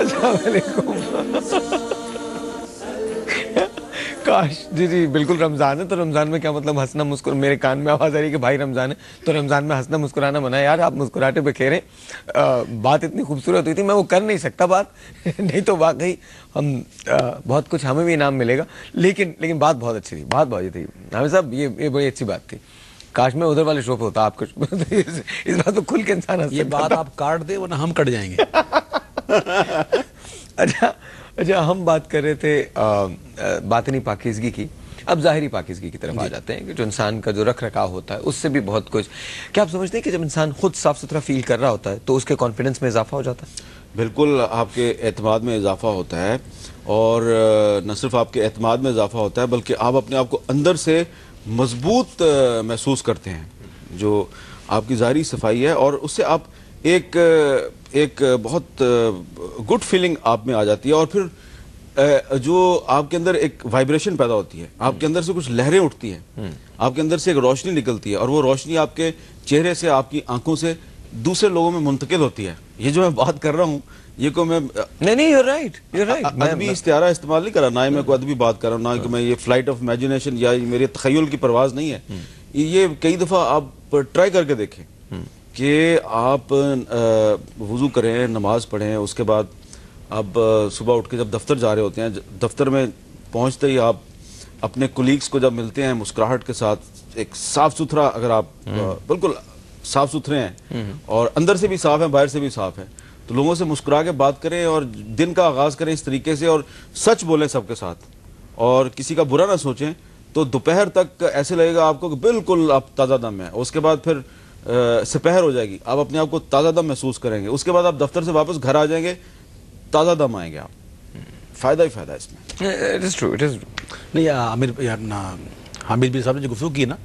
السلام علیکم. کاش جی بالکل رمضان ہے تو رمضان میں کیا مطلب ہنسنا مسکر میرے کان میں آواز آ رہی ہے کہ بھائی رمضان ہے تو رمضان میں ہنسنا مسکرانا منع ہے. یار آپ مسکراہٹے پہ کھیریں. بات اتنی خوبصورت ہوئی تھی میں وہ کر نہیں سکتا بات نہیں تو واقعی ہم بہت کچھ ہمیں بھی انعام ملے گا. لیکن بات بہت اچھی تھی, بات بہت تھی حامد صاحب. یہ بڑی اچھی بات تھی. کاش میں ادھر والے شو پہ ہوتا آپ کو اس بات کو کھل کے انسان ہنس یہ سکتا بات تھا. آپ کاٹ دیں ورنہ ہم کٹ جائیں گے. اچھا ہم بات کر رہے تھے باطنی پاکیزگی کی. اب ظاہری پاکیزگی کی طرف آ جاتے ہیں کہ جو انسان کا جو رکھ رکھاؤ ہوتا ہے اس سے بھی بہت کچھ. کیا آپ سمجھتے ہیں کہ جب انسان خود صاف ستھرا فیل کر رہا ہوتا ہے تو اس کے کانفیڈنس میں اضافہ ہو جاتا ہے؟ بالکل آپ کے اعتماد میں اضافہ ہوتا ہے, اور نہ صرف آپ کے اعتماد میں اضافہ ہوتا ہے بلکہ آپ اپنے آپ کو اندر سے مضبوط محسوس کرتے ہیں. جو آپ کی ظاہری صفائی ہے اور اس سے آپ ایک بہت گڈ فیلنگ آپ میں آ جاتی ہے, اور پھر جو آپ کے اندر ایک وائبریشن پیدا ہوتی ہے, آپ کے اندر سے کچھ لہریں اٹھتی ہیں, آپ کے اندر سے ایک روشنی نکلتی ہے, اور وہ روشنی آپ کے چہرے سے آپ کی آنکھوں سے دوسرے لوگوں میں منتقل ہوتی ہے. یہ جو میں بات کر رہا ہوں یہ کو میں نہیں you're right. ادبی استعارہ استعمال نہیں کر رہا, نہ ہی میں کوئی ادبی بات کر رہا ہوں, نہ کہ میں یہ فلائٹ آف امیجنیشن یا میرے تخیل کی پرواز نہیں ہے. یہ کئی دفعہ آپ ٹرائی کر کے دیکھیں کہ آپ وضو کریں, نماز پڑھیں, اس کے بعد آپ صبح اٹھ کے جب دفتر جا رہے ہوتے ہیں, دفتر میں پہنچتے ہی آپ اپنے کولیگز کو جب ملتے ہیں مسکراہٹ کے ساتھ, ایک صاف ستھرا, اگر آپ بالکل صاف ستھرے ہیں اور اندر سے بھی صاف ہیں باہر سے بھی صاف ہیں, تو لوگوں سے مسکرا کے بات کریں اور دن کا آغاز کریں اس طریقے سے, اور سچ بولیں سب کے ساتھ, اور کسی کا برا نہ سوچیں, تو دوپہر تک ایسے لگے گا آپ کو کہ بالکل آپ تازہ دم ہیں. اس کے بعد پھر سپہر ہو جائے گی, آپ اپنے آپ کو تازہ دم محسوس کریں گے. اس کے بعد آپ دفتر سے واپس گھر آ جائیں گے, تازہ دم آئیں گے آپ. فائدہ ہی فائدہ اس میں. It is true. نہیں حامد بن صاحب نے جو گفتگو کی نا,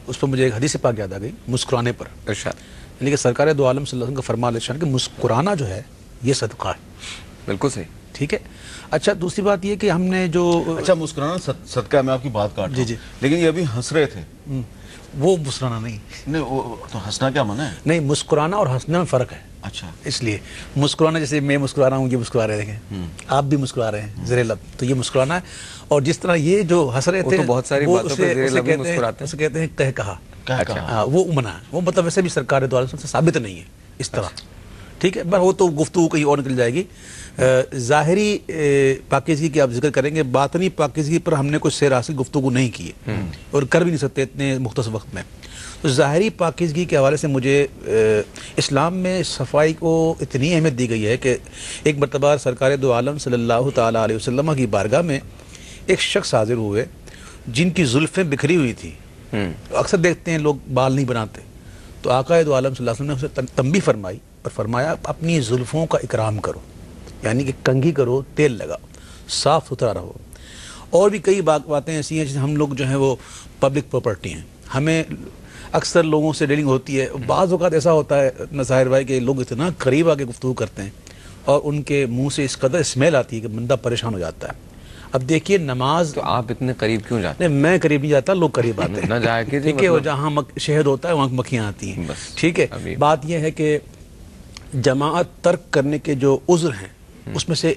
اس پر مجھے ایک حدیث پاک یاد آ گئی مسکرانے پر. یعنی کہ سرکار دو عالم صلی اللہ علیہ وسلم کا فرمان ہے کہ مسکرانا جو ہے یہ صدقہ ہے. بالکل صحیح. ٹھیک ہے. اچھا دوسری بات یہ کہ ہم نے جو اچھا مسکرانا صدقہ ہے, میں آپ کی بات کاٹ رہا ہوں, لیکن یہ ابھی ہنس رہے تھے, وہ مسکرانا نہیں. نہیں وہ تو ہنسنا کیا منع ہے؟ نہیں, مسکرانا اور ہنسنے میں فرق ہے. اچھا, اس لیے مسکرانا جیسے میں مسکرا رہا ہوں, یہ مسکرا رہے ہیں, آپ بھی مسکرا رہے ہیں زیر لب, تو یہ مسکرانا ہے. اور جس طرح یہ جو ہنس رہے تھے بہت ساری باتوں پہ زیر لب مسکراتے ہیں, اسے کہتے ہیں کہا, وہ منع ہے. وہ مطلب ویسے بھی سرکار دو عالم سے ثابت نہیں ہے اس طرح. ٹھیک ہے, وہ تو گفتگو کہیں اور نکل جائے گی. ظاہری پاکیزگی کی آپ ذکر کریں گے, باطنی پاکیزگی پر ہم نے کوئی سیر حاصل گفتگو نہیں کی ہے اور کر بھی نہیں سکتے اتنے مختصر وقت میں. تو ظاہری پاکیزگی کے حوالے سے مجھے اسلام میں صفائی کو اتنی اہمیت دی گئی ہے کہ ایک مرتبہ سرکار دو عالم صلی اللہ تعالیٰ علیہ وسلم کی بارگاہ میں ایک شخص حاضر ہوئے جن کی زلفیں بکھری ہوئی تھی. اکثر دیکھتے ہیں لوگ بال نہیں بناتے, تو آقا دو عالم صلی اللہ علیہ وسلم نے اسے تنبیہ فرمائی اور فرمایا اپنی زلفوں کا اکرام کرو, یعنی کہ کنگھی کرو, تیل لگاؤ, صاف ستھرا رہو. اور بھی کئی باتیں ایسی ہیں جیسے ہم لوگ جو ہیں وہ پبلک پراپرٹی ہیں, ہمیں اکثر لوگوں سے ڈیلنگ ہوتی ہے. بعض اوقات ایسا ہوتا ہے نصاہر بھائی کہ لوگ اتنا قریب آ کے گفتگو کرتے ہیں اور ان کے منہ سے اس قدر اسمیل آتی ہے کہ بندہ پریشان ہو جاتا ہے. اب دیکھیے نماز, تو آپ اتنے قریب کیوں جاتے ہیں؟ میں قریب نہیں جاتا, لوگ قریب آتے ہیں. نہ جا کے ٹھیک ہے, جہاں شہد ہوتا ہے وہاں مکھیاں آتی ہیں. ٹھیک ہے, بات یہ ہے کہ جماعت ترک کرنے کے جو عذر ہیں اس میں سے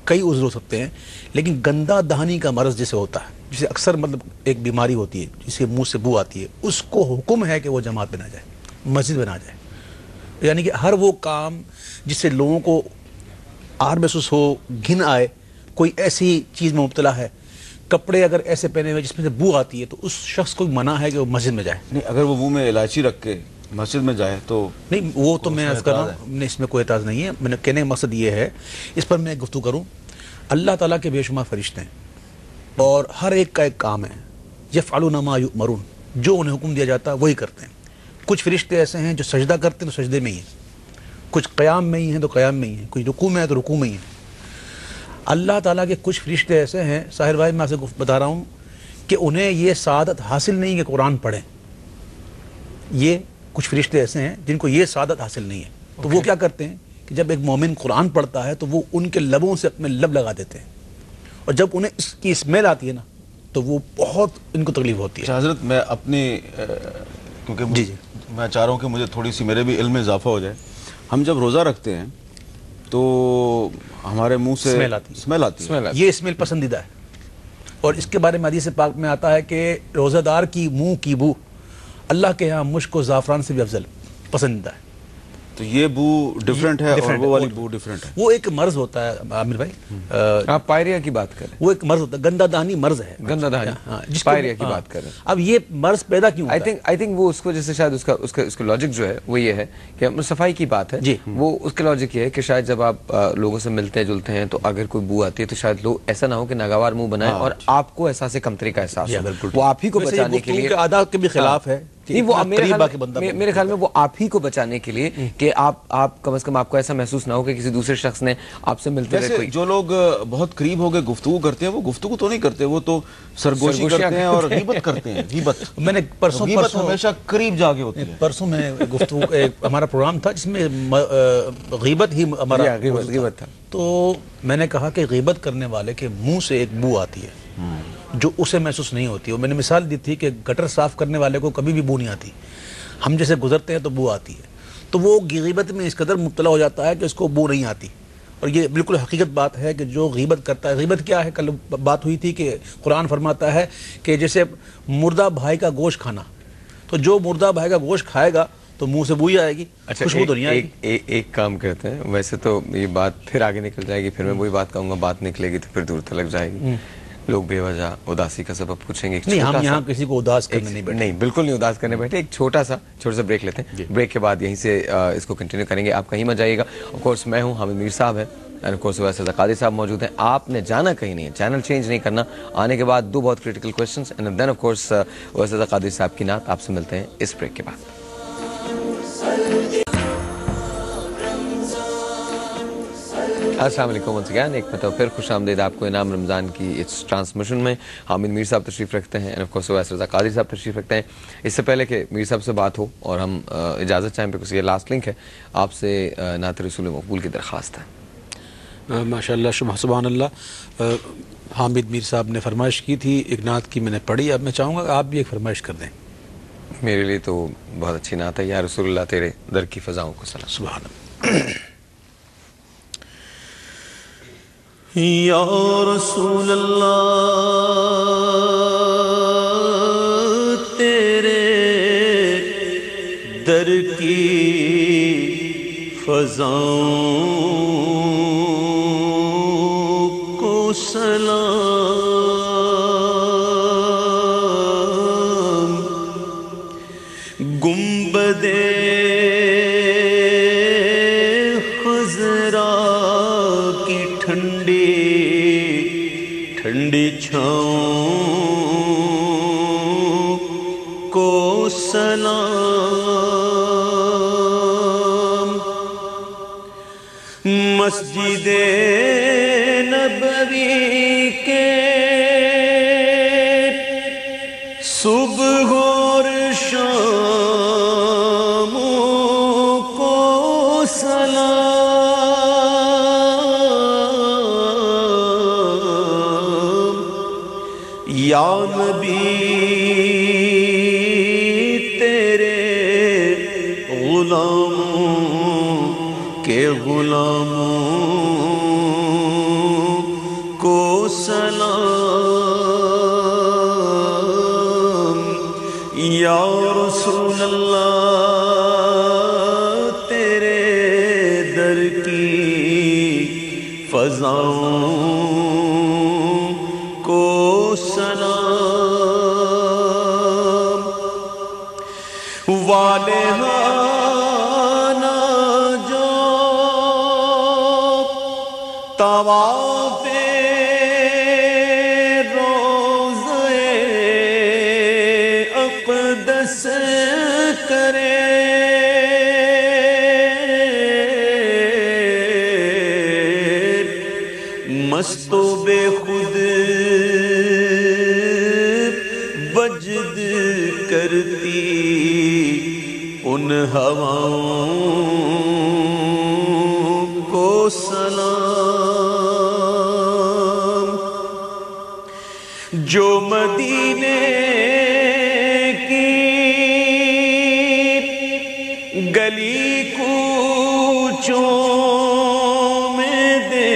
کئی عذر ہو سکتے ہیں, لیکن گندہ دہانی کا مرض جسے ہوتا ہے, جسے اکثر مطلب ایک بیماری ہوتی ہے جسے منہ سے بو آتی ہے, اس کو حکم ہے کہ وہ جماعت میں نہ جائے, مسجد میں نہ جائے. یعنی کہ ہر وہ کام جس سے لوگوں کو آر محسوس ہو, گھن آئے, کوئی ایسی چیز میں مبتلا ہے, کپڑے اگر ایسے پہنے ہوئے جس میں سے بو آتی ہے, تو اس شخص کو منع ہے کہ وہ مسجد میں جائے. نہیں, اگر وہ منہ میں الائچی رکھ کے مسجد میں جائے تو نہیں, وہ تو میں عرض کر رہا ہوں, اس میں کوئی اعتراض نہیں ہے. میں نے کہنے کا مقصد یہ ہے, اس پر میں گفتگو کروں. اللہ تعالیٰ کے بے شمار فرشتے ہیں اور ہر ایک کا ایک کام ہے, یفعلون ما یؤمرون, جو انہیں حکم دیا جاتا ہے وہی کرتے ہیں. کچھ فرشتے ایسے ہیں جو سجدہ کرتے ہیں تو سجدے میں ہی ہیں, کچھ قیام میں ہی ہیں تو قیام میں ہی ہیں, کچھ رکوع میں ہے تو رکوع میں ہی ہیں. اللہ تعالیٰ کے کچھ فرشتے ایسے ہیں ساحر بھائی, میں آپ سے بتا رہا ہوں کہ انہیں یہ سعادت حاصل نہیں کہ قرآن پڑھیں. یہ کچھ فرشتے ایسے ہیں جن کو یہ سعادت حاصل نہیں ہے, تو وہ کیا کرتے ہیں کہ جب ایک مومن قرآن پڑھتا ہے تو وہ ان کے لبوں سے اپنے لب لگا دیتے ہیں, اور جب انہیں اس کی اسمیل آتی ہے نا تو وہ بہت ان کو تکلیف ہوتی ہے. حضرت میں اپنی کیونکہ میں چاہ رہا ہوں کہ مجھے تھوڑی سی میرے بھی علم میں اضافہ ہو جائے. ہم جب روزہ رکھتے ہیں تو ہمارے منہ سے اسمیل آتی ہے. اسمیل آتی ہے. اسمیل آتی یہ اسمیل پسندیدہ ہے. اور اس کے بارے میں حدیث پاک میں آتا ہے کہ روزہ دار کی منہ کی بو اللہ کے ہاں مشک و زعفران سے بھی افضل پسندیدہ ہے. تو یہ بو ڈیفرنٹ ہے اور وہ والی بو ڈیفرنٹ ہے. وہ ایک مرض ہوتا ہے عامر بھائی, آپ پائریا کی بات کریں, وہ ایک مرض ہوتا ہے, گندہ دہانی مرض ہے, گندہ دہانی, جس کو پائریا کی بات کریں. اب یہ مرض پیدا کیوں ہوتا ہے؟ آئی تھنک وہ اس کو جیسے شاید اس کا لاجک جو ہے وہ یہ ہے کہ صفائی کی بات ہے جی. وہ اس کا لاجک یہ ہے کہ شاید جب آپ لوگوں سے ملتے ہیں جلتے ہیں تو اگر کوئی بو آتی ہے تو شاید لوگ ایسا نہ ہو کہ ناگوار منہ بنائے اور آپ کو احساس کمتری کا احساس ہو. وہ آپ ہی کو بچانے کے لیے آداب کے بھی خلاف ہے. نہیں, وہ میرے خیال میں وہ آپ ہی کو بچانے کے لیے کہ آپ کم از کم آپ کو ایسا محسوس نہ ہو کہ کسی دوسرے شخص نے آپ سے ملتے ہوئے. جو لوگ بہت قریب ہو گئے گفتگو کرتے ہیں وہ گفتگو تو نہیں کرتے, وہ تو سرگوشی کرتے ہیں اور غیبت کرتے ہیں. غیبت میں نے پرسوں ہمیشہ قریب جا کے ہوتی ہے. پرسوں میں گفتگو ہمارا پروگرام تھا جس میں غیبت ہی ہمارا غیبت تھا. تو میں نے کہا کہ غیبت کرنے والے کے منہ سے ایک بو آتی ہے جو اسے محسوس نہیں ہوتی. اور میں نے مثال دی تھی کہ گٹر صاف کرنے والے کو کبھی بھی بو نہیں آتی, ہم جیسے گزرتے ہیں تو بو آتی ہے. تو وہ غیبت میں اس قدر مبتلا ہو جاتا ہے کہ اس کو بو نہیں آتی. اور یہ بالکل حقیقت بات ہے کہ جو غیبت کرتا ہے, غیبت کیا ہے, کل بات ہوئی تھی کہ قرآن فرماتا ہے کہ جیسے مردہ بھائی کا گوشت کھانا, تو جو مردہ بھائی کا گوشت کھائے گا تو منہ سے بو ہی آئے گی, خوشبو تو نہیں آئے گی. ایک کام کرتے ہیں, ویسے تو یہ بات پھر آگے نکل جائے گی, پھر میں وہی بات کہوں گا, بات نکلے گی تو پھر دور تلک جائے گی, لوگ بے وجہ اداسی کا سبب پوچھیں گے. نہیں, ہم یہاں کسی کو اداس کرنے نہیں بیٹھے. نہیں, بالکل نہیں اداس کرنے بیٹھے. ایک چھوٹا سا بریک لیتے ہیں, بریک کے بعد یہیں سے اس کو کنٹینیو کریں گے. آپ کہیں مت جائیے گا. آف کورس میں ہوں, حامد میر صاحب ہیں, اینڈ آف کورس ویسے قادری صاحب موجود ہیں. آپ نے جانا کہیں نہیں ہے, چینل چینج نہیں کرنا. آنے کے بعد دو بہت critical questions and then of course ویسے قادری صاحب کی نعت. آپ سے ملتے ہیں اس بریک کے بعد. السلام علیکم ونس اگین, ایک مرتبہ پھر خوش آمدید آپ کو انعام رمضان کی اس ٹرانسمیشن میں. حامد میر صاحب تشریف رکھتے ہیں, اینڈ آف کورس ویس رضا قادری صاحب تشریف رکھتے ہیں. اس سے پہلے کہ میر صاحب سے بات ہو اور ہم اجازت چاہیں, پہ یہ لاسٹ لنک ہے, آپ سے نعت رسول مقبول کی درخواست ہے. ماشاء اللہ, سبحان اللہ. حامد میر صاحب نے فرمائش کی تھی ایک نعت کی, میں نے پڑھی. اب میں چاہوں گا کہ آپ بھی ایک فرمائش کر دیں. میرے لیے تو بہت اچھی نعت ہے, یا رسول اللہ تیرے در کی فضاؤں کو سلام. سبحان اللہ. یا رسول اللہ تیرے در کی فضاؤں کو سلام. گنبد خضرا کی ٹھنڈی چھاؤں کو سلام. مسجد نبوی کے صبح اور شام کو سلام. یا نبی تیرے غلاموں کے غلاموں کو سلام. یا رسول اللہ تیرے در کی فضاؤں کو سلام. والہانہ جو طواف روضہ اقدس کرے, مست و بے خود وجد کرتی ان ہواؤں کو سلام. جو مدینے کی گلی کوچوں میں دے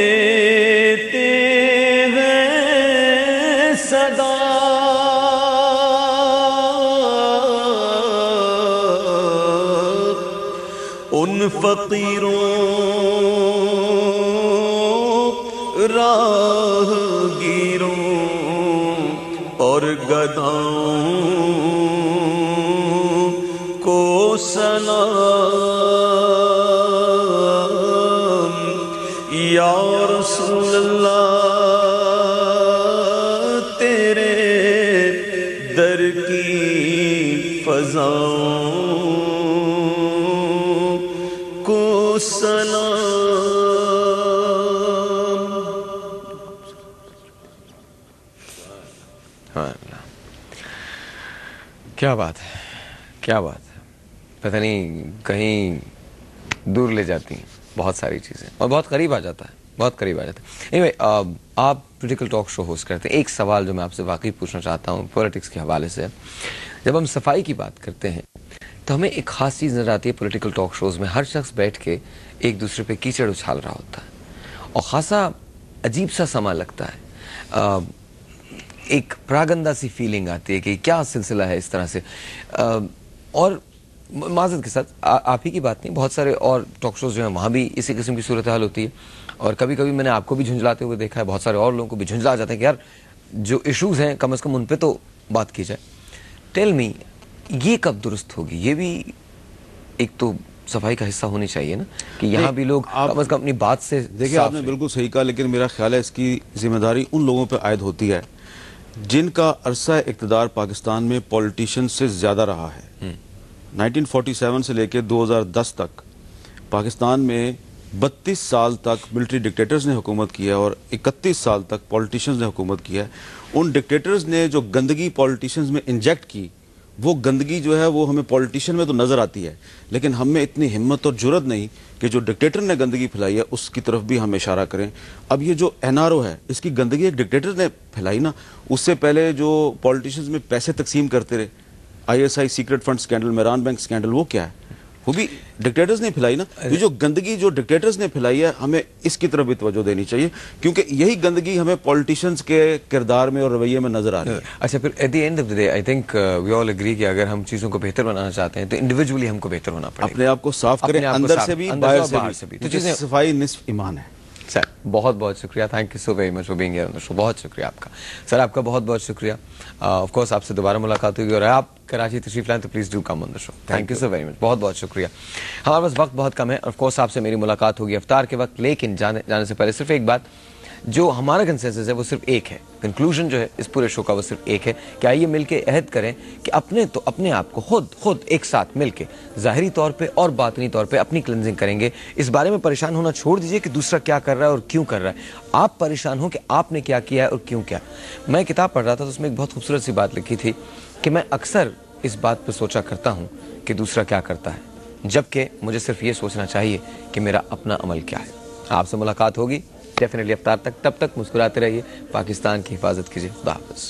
فقیروں راہ گیروں اور گداؤں کو سلام یا رسول اللہ تیرے در کی فضاؤں کو سلام. کیا بات ہے، کیا بات ہے، پتہ نہیں کہیں دور لے جاتی ہیں بہت ساری چیزیں اور بہت قریب آ جاتا ہے، بہت قریب آ جاتا ہے. Anyway, آپ پولیٹیکل ٹاک شو ہوسٹ کرتے ہیں. ایک سوال جو میں آپ سے واقعی پوچھنا چاہتا ہوں پولیٹکس کے حوالے سے، جب ہم صفائی کی بات کرتے ہیں تو ہمیں ایک خاص چیز نظر آتی ہے پولیٹیکل ٹاک شوز میں. ہر شخص بیٹھ کے ایک دوسرے پہ کیچڑ اچھال رہا ہوتا ہے اور خاصا عجیب سا سما لگتا ہے. ایک پراگندہ سی فیلنگ آتی ہے کہ کیا سلسلہ ہے اس طرح سے. اور معذرت کے ساتھ آپ ہی کی بات نہیں، بہت سارے اور ٹاک شوز جو ہیں وہاں بھی اسی قسم کی صورتحال ہوتی ہے. اور کبھی کبھی میں نے آپ کو بھی جھنجھلاتے ہوئے دیکھا ہے، بہت سارے اور لوگوں کو بھی جھنجھلا جاتے ہیں کہ یار جو ایشوز ہیں کم از کم ان پہ تو بات کی جائے. ٹیل می، یہ کب درست ہوگی؟ یہ بھی ایک تو صفائی کا حصہ ہونی چاہیے نا کہ یہاں بھی لوگ کم از کم اپنی بات سے دیکھیں. آپ نے بالکل صحیح کہا، لیکن میرا خیال ہے اس کی ذمہ داری ان لوگوں پہ عائد ہوتی ہے جن کا عرصہ اقتدار پاکستان میں پولیٹیشین سے زیادہ رہا ہے. 1947 سے لے کے 2010 تک پاکستان میں 32 سال تک ملٹری ڈکٹیٹرز نے حکومت کی ہے اور 31 سال تک پولیٹیشنز نے حکومت کی ہے. ان ڈکٹیٹرز نے جو گندگی پولیٹیشنز میں انجیکٹ کی، وہ گندگی جو ہے وہ ہمیں پولیٹیشن میں تو نظر آتی ہے، لیکن ہم میں اتنی ہمت اور جرت نہیں کہ جو ڈکٹیٹر نے گندگی پھیلائی ہے اس کی طرف بھی ہم اشارہ کریں. اب یہ جو NRO ہے اس کی گندگی ایک ڈکٹیٹر نے پھیلائی نا. اس سے پہلے جو پولیٹیشنز میں پیسے تقسیم کرتے رہے، ISI secret fund scandal, Mehran bank scandal, وہ کیا ہے؟ وہ بھی ڈکٹیٹرز نے پھیلائی نا. یہ جو گندگی جو ڈکٹیٹرز نے پھیلائی ہے ہمیں اس کی طرف بھی توجہ دینی چاہیے کیونکہ یہی گندگی ہمیں پولیٹیشنز کے کردار میں اور رویے میں نظر آ رہی ہے. اچھا، پھر at the end of the day I think we all agree کہ اگر ہم چیزوں کو بہتر بنانا چاہتے ہیں تو انڈیویجولی ہم کو بہتر ہونا پڑے گا. اپنے آپ کو صاف کریں، اندر سے بھی باہر سے بھی. تو چیزیں صفائی نصف ایمان ہے. سر بہت بہت شکریہ، thank you so very much for being here on the show. بہت شکریہ آپ کا سر، آپ کا بہت بہت شکریہ. آف کورس آپ سے دوبارہ ملاقات ہوگی اور آپ کراچی تشریف لائیں تو please do come on the show. Thank you so very مچ، بہت بہت شکریہ. ہمارے پاس وقت بہت کم ہے. آف کورس آپ سے میری ملاقات ہوگی افطار کے وقت، لیکن جانے سے پہلے صرف ایک بات، جو ہمارا کنسنسس ہے وہ صرف ایک ہے، کنکلوژن جو ہے اس پورے شو کا وہ صرف ایک ہے کہ آئیے مل کے عہد کریں کہ اپنے آپ کو خود ایک ساتھ مل کے ظاہری طور پہ اور باطنی طور پہ اپنی کلینزنگ کریں گے. اس بارے میں پریشان ہونا چھوڑ دیجئے کہ دوسرا کیا کر رہا ہے اور کیوں کر رہا ہے. آپ پریشان ہوں کہ آپ نے کیا کیا ہے اور کیوں کیا. میں کتاب پڑھ رہا تھا تو اس میں ایک بہت خوبصورت سی بات لکھی تھی کہ میں اکثر اس بات پہ سوچا کرتا ہوں کہ دوسرا کیا کرتا ہے، جبکہ مجھے صرف یہ سوچنا چاہیے کہ میرا اپنا عمل کیا ہے. آپ سے ملاقات ہوگی ڈیفینیٹلی افطار تک. تب تک مسکراتے رہیے، پاکستان کی حفاظت کیجیے. خدا حافظ.